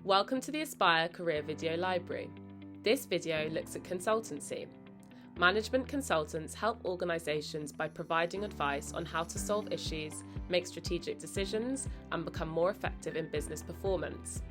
Welcome to the Aspire Career Video Library. This video looks at consultancy. Management consultants help organisations by providing advice on how to solve issues, make strategic decisions, and become more effective in business performance.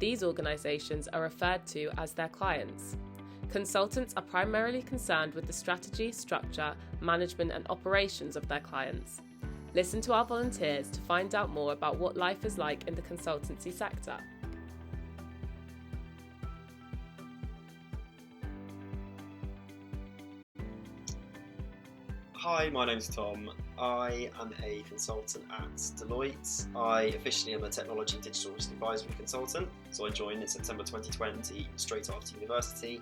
These organisations are referred to as their clients. Consultants are primarily concerned with the strategy, structure, management, and operations of their clients. Listen to our volunteers to find out more about what life is like in the consultancy sector. Hi, my name's Tom. I am a consultant at Deloitte. I officially am a technology digital risk advisory consultant, so I joined in September 2020 straight after university,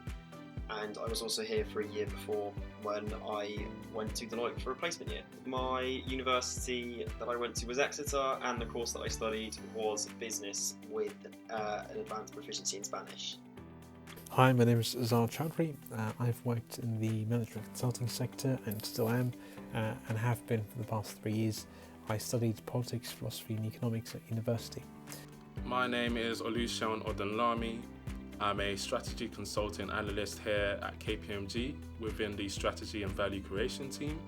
and I was also here for a year before when I went to Deloitte for a placement year. My university that I went to was Exeter, and the course that I studied was business with an advanced proficiency in Spanish. Hi, my name is Azar Chowdhury. I've worked in the management consulting sector and still am, and have been for the past 3 years. I studied politics, philosophy and economics at university. My name is Oluseun Odunlami. I'm a strategy consulting analyst here at KPMG within the strategy and value creation team.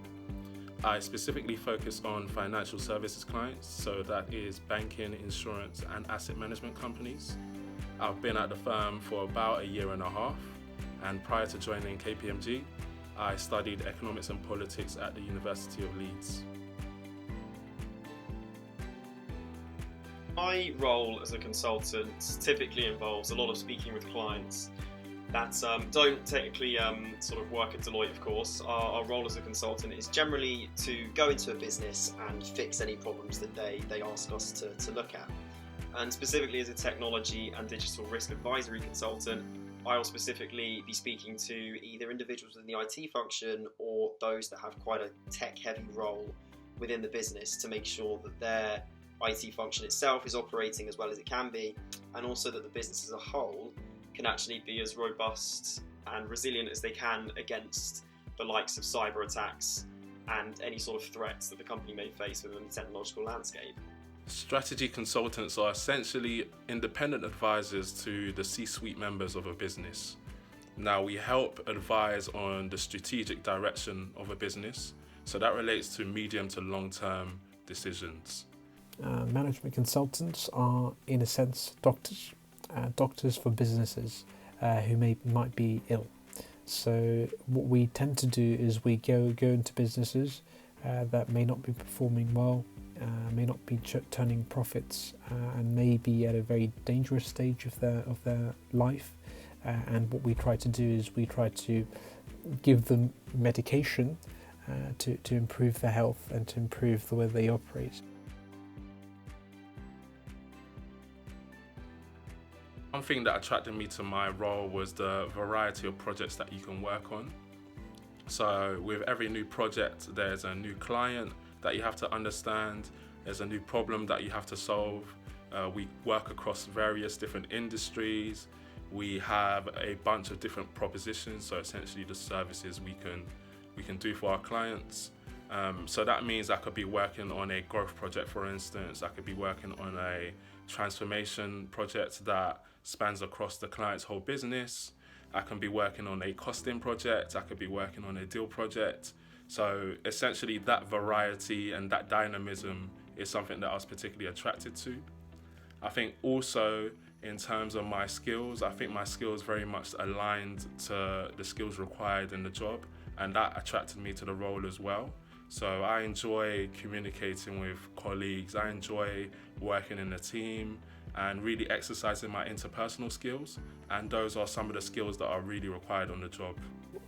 I specifically focus on financial services clients, so that is banking, insurance and asset management companies. I've been at the firm for about a year and a half, and prior to joining KPMG, I studied economics and politics at the University of Leeds. My role as a consultant typically involves a lot of speaking with clients that don't technically sort of work at Deloitte, of course. Our role as a consultant is generally to go into a business and fix any problems that they ask us to look at. And specifically as a technology and digital risk advisory consultant, I will specifically be speaking to either individuals in the IT function or those that have quite a tech-heavy role within the business to make sure that their IT function itself is operating as well as it can be, and also that the business as a whole can actually be as robust and resilient as they can against the likes of cyber attacks and any sort of threats that the company may face within the technological landscape. Strategy consultants are essentially independent advisors to the C-suite members of a business. Now, we help advise on the strategic direction of a business, so that relates to medium to long-term decisions. Management consultants are, in a sense, doctors for businesses who might be ill. So what we tend to do is we go into businesses that may not be performing well, may not be turning profits, and may be at a very dangerous stage of their life. And what we try to do is we try to give them medication to improve their health and to improve the way they operate. One thing that attracted me to my role was the variety of projects that you can work on. So with every new project, there's a new client that you have to understand, there's a new problem that you have to solve. We work across various different industries. We have a bunch of different propositions, so essentially the services we can do for our clients. So that means I could be working on a growth project, for instance. I could be working on a transformation project that spans across the client's whole business. I can be working on a costing project. I could be working on a deal project. So essentially that variety and that dynamism is something that I was particularly attracted to. I think also in terms of my skills, I think my skills very much aligned to the skills required in the job, and that attracted me to the role as well. So I enjoy communicating with colleagues, I enjoy working in a team and really exercising my interpersonal skills, and those are some of the skills that are really required on the job.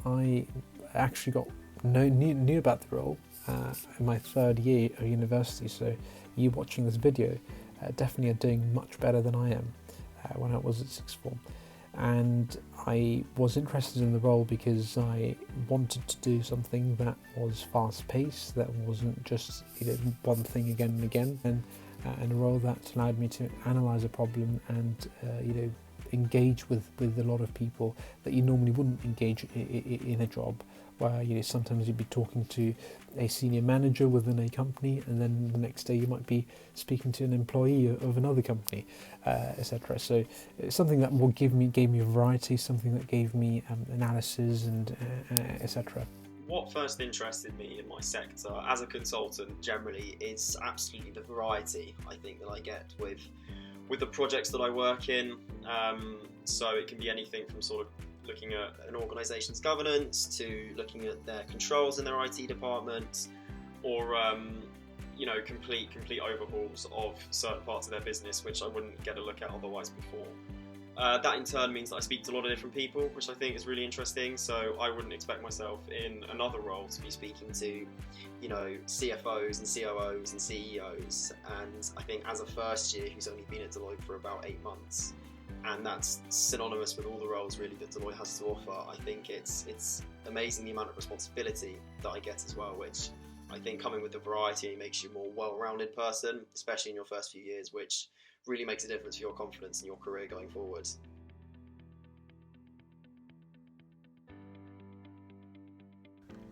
I actually knew about the role in my third year of university, so you watching this video definitely are doing much better than I am when I was at sixth form. And I was interested in the role because I wanted to do something that was fast-paced, that wasn't just one thing again and again, and a role that allowed me to analyse a problem and engage with a lot of people that you normally wouldn't engage in a job, where sometimes you'd be talking to a senior manager within a company, and then the next day you might be speaking to an employee of another company, etc. So it's something that gave me variety, something that gave me analysis and etc. What first interested me in my sector as a consultant generally is absolutely the variety I think that I get with the projects that I work in. So it can be anything from sort of looking at an organisation's governance to looking at their controls in their IT department, or complete overhauls of certain parts of their business which I wouldn't get a look at otherwise before. That in turn means that I speak to a lot of different people, which I think is really interesting. So I wouldn't expect myself in another role to be speaking to, CFOs and COOs and CEOs. And I think as a first year who's only been at Deloitte for about 8 months, and that's synonymous with all the roles really that Deloitte has to offer, I think it's amazing the amount of responsibility that I get as well, which I think coming with the variety makes you a more well-rounded person, especially in your first few years, which really makes a difference for your confidence in your career going forward.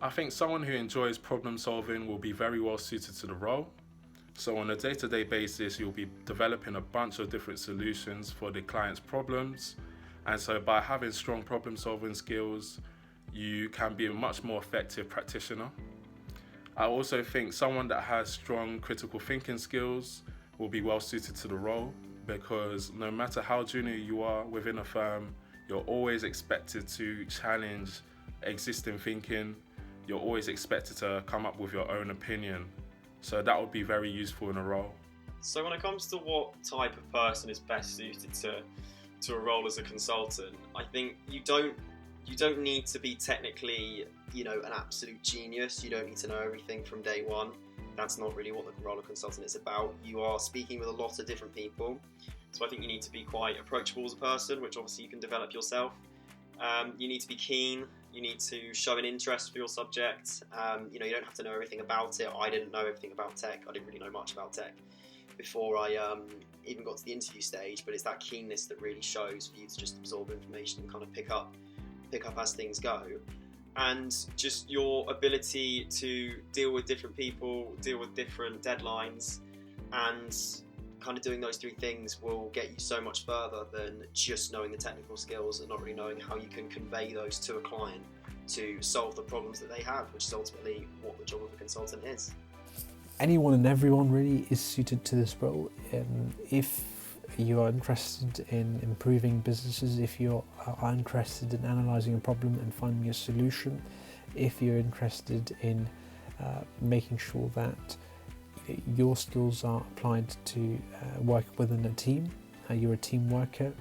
I think someone who enjoys problem solving will be very well suited to the role. So on a day-to-day basis, you'll be developing a bunch of different solutions for the client's problems. And so by having strong problem solving skills, you can be a much more effective practitioner. I also think someone that has strong critical thinking skills will be well suited to the role, because no matter how junior you are within a firm, you're always expected to challenge existing thinking. You're always expected to come up with your own opinion. So that would be very useful in a role. So when it comes to what type of person is best suited to a role as a consultant, I think you don't need to be technically, an absolute genius. You don't need to know everything from day one. That's not really what the role of consultant is about. You are speaking with a lot of different people. So I think you need to be quite approachable as a person, which obviously you can develop yourself. You need to be keen. You need to show an interest for your subject. You don't have to know everything about it. I didn't know everything about tech. I didn't really know much about tech before I even got to the interview stage, but it's that keenness that really shows for you to just absorb information and kind of pick up as things go. And just your ability to deal with different people, deal with different deadlines, and kind of doing those 3 things will get you so much further than just knowing the technical skills and not really knowing how you can convey those to a client to solve the problems that they have, which is ultimately what the job of a consultant is. Anyone and everyone really is suited to this role. If you are interested in improving businesses, if you are interested in analysing a problem and finding a solution, if you're interested in making sure that your skills are applied to work within a team, you're a team worker,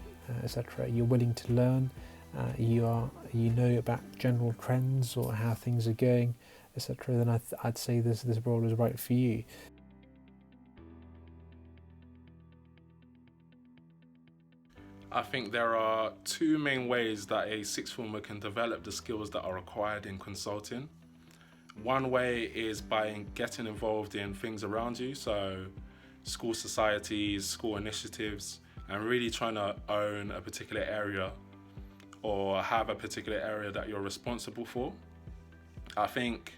etc. You're willing to learn, you know about general trends or how things are going, etc. Then I'd say this role is right for you. I think there are 2 main ways that a sixth former can develop the skills that are required in consulting. One way is by getting involved in things around you, so school societies, school initiatives, and really trying to own a particular area or have a particular area that you're responsible for. I think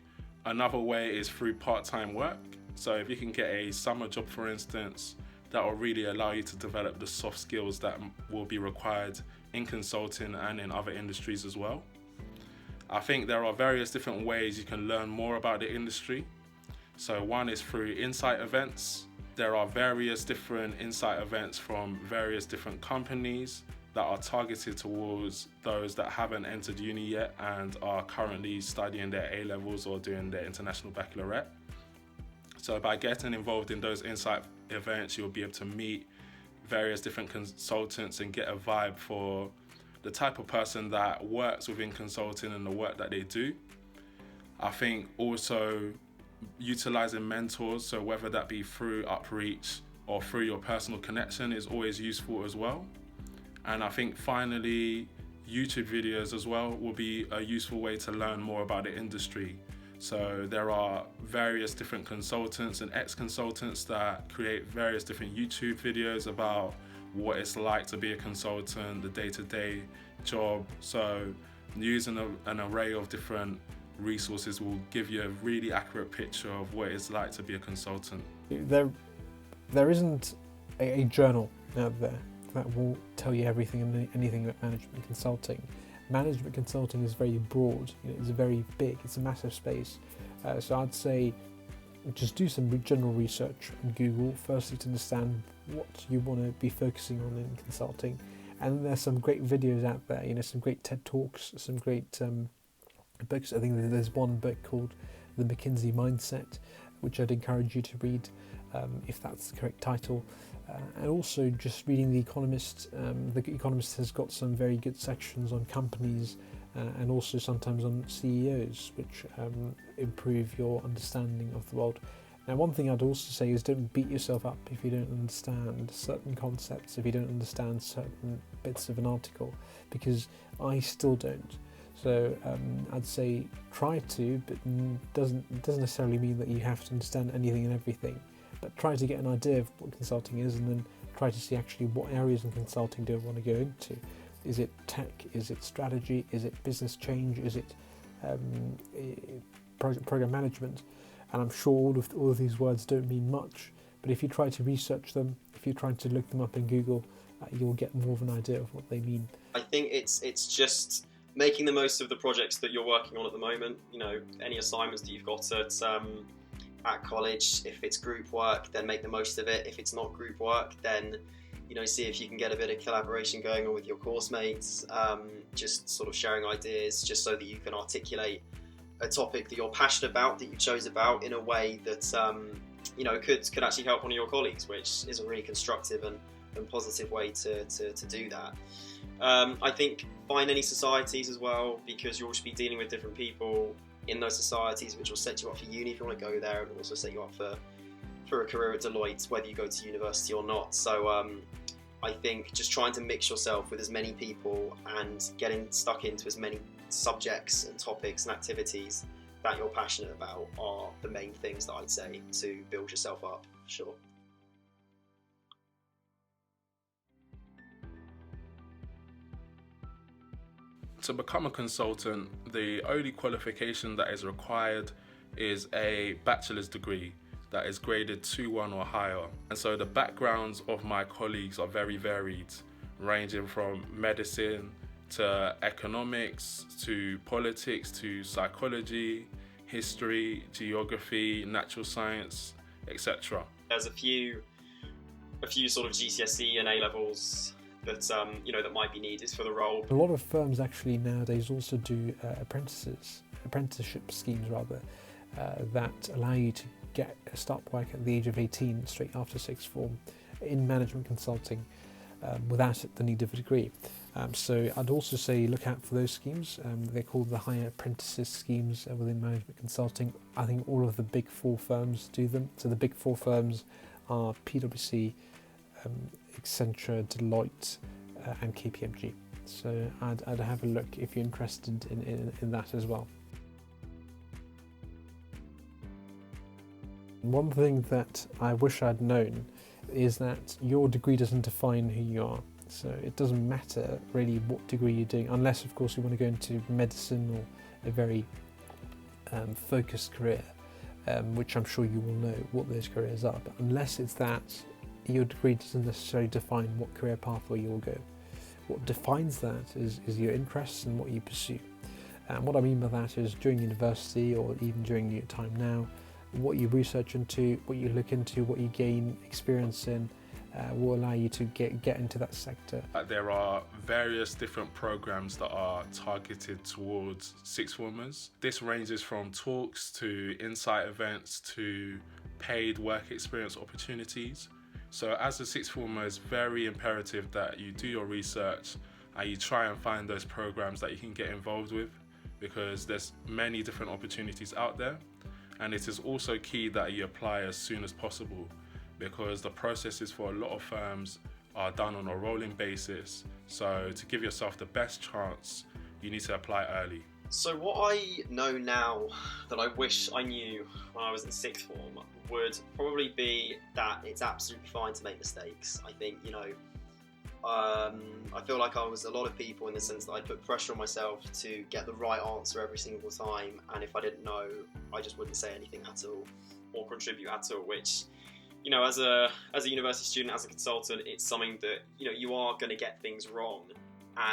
another way is through part-time work. So if you can get a summer job, for instance, that will really allow you to develop the soft skills that will be required in consulting and in other industries as well. I think there are various different ways you can learn more about the industry. So one is through insight events. There are various different insight events from various different companies that are targeted towards those that haven't entered uni yet and are currently studying their A-levels or doing their international baccalaureate. So by getting involved in those insight events, you'll be able to meet various different consultants and get a vibe for the type of person that works within consulting and the work that they do. I think also utilizing mentors, so whether that be through Upreach or through your personal connection, is always useful as well. And I think finally, YouTube videos as well will be a useful way to learn more about the industry. So there are various different consultants and ex-consultants that create various different YouTube videos about what it's like to be a consultant, the day-to-day job. So using an array of different resources will give you a really accurate picture of what it's like to be a consultant. There isn't a journal out there that will tell you everything and anything about management consulting. Management consulting is very broad, it's very big, it's a massive space. So I'd say just do some general research on Google, firstly to understand what you want to be focusing on in consulting. And there's some great videos out there, some great TED Talks, some great books. I think there's one book called The McKinsey Mindset, which I'd encourage you to read, if that's the correct title. And also just reading The Economist. The Economist has got some very good sections on companies and also sometimes on CEOs, which improve your understanding of the world. Now, one thing I'd also say is don't beat yourself up if you don't understand certain concepts, if you don't understand certain bits of an article, because I still don't. So I'd say try to, but it doesn't necessarily mean that you have to understand anything and everything. But try to get an idea of what consulting is, and then try to see actually what areas in consulting do I want to go into. Is it tech? Is it strategy? Is it business change? Is it program management? And I'm sure all of these words don't mean much, but if you try to research them, if you're trying to look them up in Google, you'll get more of an idea of what they mean. I think it's just making the most of the projects that you're working on at the moment. Any assignments that you've got at college, if it's group work, then make the most of it. If it's not group work, then see if you can get a bit of collaboration going on with your course mates, just sort of sharing ideas, just so that you can articulate a topic that you're passionate about, that you chose about, in a way that could actually help one of your colleagues, which is a really constructive and positive way to do that. I think find any societies as well, because you'll be dealing with different people in those societies, which will set you up for uni if you want to go there, and also set you up for a career at Deloitte, whether you go to university or not. So I think just trying to mix yourself with as many people and getting stuck into as many subjects and topics and activities that you're passionate about are the main things that I'd say to build yourself up, for sure. To become a consultant, the only qualification that is required is a bachelor's degree that is graded 2-1 or higher. And so the backgrounds of my colleagues are very varied, ranging from medicine to economics to politics to psychology, history, geography, natural science, etc. There's a few sort of GCSE and A levels that that might be needed for the role. A lot of firms actually nowadays also do apprenticeship schemes that allow you to start work at the age of 18 straight after sixth form in management consulting without the need of a degree. So I'd also say look out for those schemes. They're called the higher apprentices schemes within management consulting. I think all of the big four firms do them. So the big four firms are PwC, Accenture, Deloitte and KPMG. So I'd have a look if you're interested in that as well. One thing that I wish I'd known is that your degree doesn't define who you are. So it doesn't matter really what degree you're doing, unless of course you want to go into medicine or a very focused career, which I'm sure you will know what those careers are. But unless it's that, your degree doesn't necessarily define what career pathway you'll go. What defines that is your interests and what you pursue. And what I mean by that is during university or even during your time now, what you research into, what you look into, what you gain experience in will allow you to get into that sector. There are various different programs that are targeted towards sixth formers. This ranges from talks to insight events to paid work experience opportunities. So as a sixth former, it's very imperative that you do your research and you try and find those programs that you can get involved with, because there's many different opportunities out there. And it is also key that you apply as soon as possible, because the processes for a lot of firms are done on a rolling basis. So to give yourself the best chance, you need to apply early. So what I know now that I wish I knew when I was in sixth form would probably be that it's absolutely fine to make mistakes. I think, I feel like I was a lot of people in the sense that I put pressure on myself to get the right answer every single time, and if I didn't know, I just wouldn't say anything at all or contribute at all, which, you know, as a university student, as a consultant, it's something that, you know, you are going to get things wrong,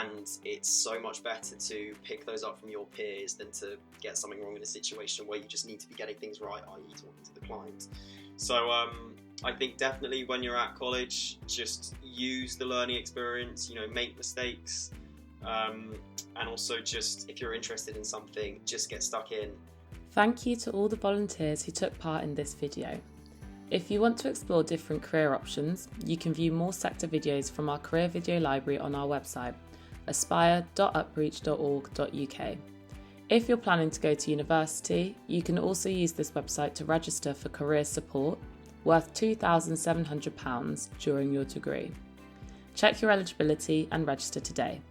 and it's so much better to pick those up from your peers than to get something wrong in a situation where you just need to be getting things right, i.e. talking to the client. So I think definitely when you're at college, just use the learning experience, you know, make mistakes, and also just, if you're interested in something, just get stuck in. Thank you to all the volunteers who took part in this video. If you want to explore different career options, you can view more sector videos from our career video library on our website, aspire.upreach.org.uk. If you're planning to go to university, you can also use this website to register for career support, worth £2,700 during your degree. Check your eligibility and register today.